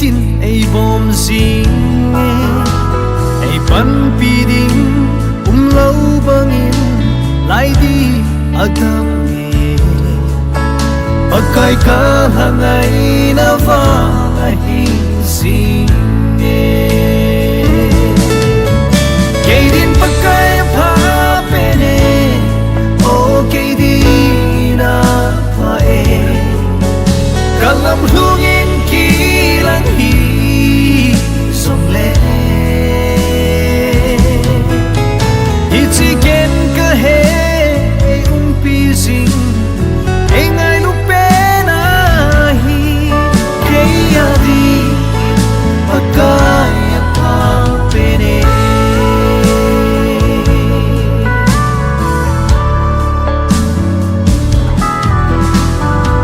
din ay bom sing ay pan piding umlaw bangin lai di agam pagkay kahangay na valahin sing kay din pagkay papene o kay di na pae kalam lungin kilang hi somle itiken kahe umpising ay ngay lupenahi kaya di pagkaya papene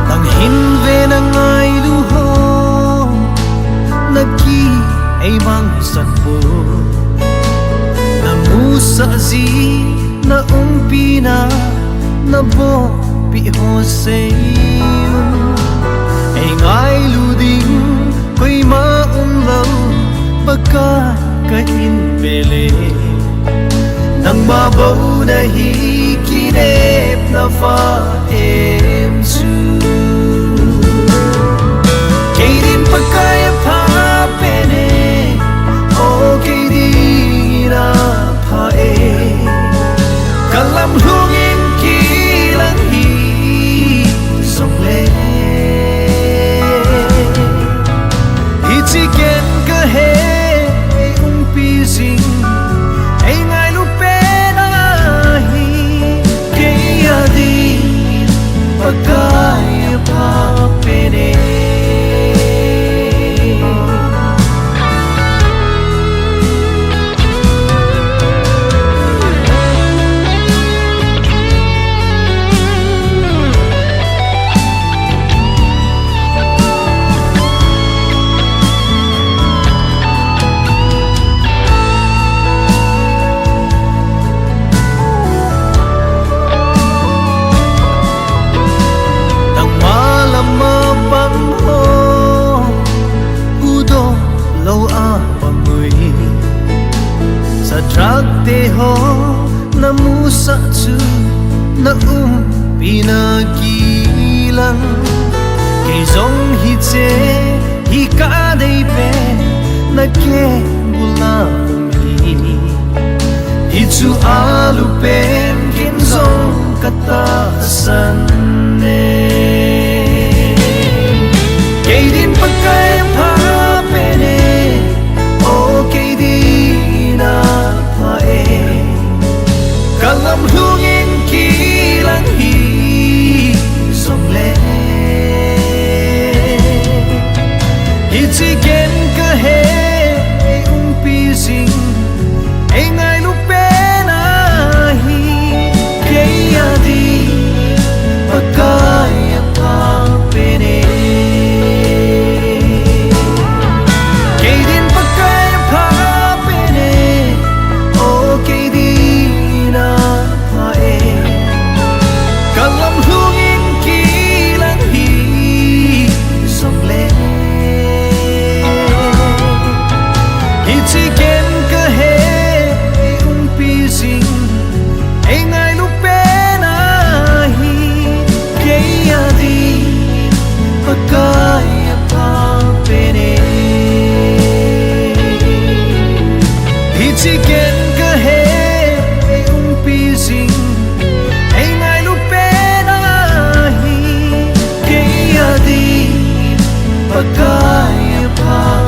nang hinve ng ay luho nagki ay mang sanpo na musa zi na umpina na bo piho sa'yo ay ngay luding ko'y maumlaw pagka kainpele nang mabaw na hikinip na faemsu kay din pagkaya papene o kay di na pae kalam lungin kilang hi somle itiken kahe umpising ay ngay lupenahi kaya di pagkaya papene Deho na musa tu na pinagilang kay zong hitse hikaday pe na ke bulang hi hitu alupen kin zong katasan ne kay din pagkay papene o kay di na kalam lungin kilang hi somle itiken kahe umpising ay ngay lupenahi kaya di pagkaya papene kay din pagkaya papene o kay di kalam lungin kilang hi somle itiken kahe umpising ay ngay lupenahi kaya di pagkaya papene itiken kahe umpising ay ngay lupenahi kaya di pagkaya pa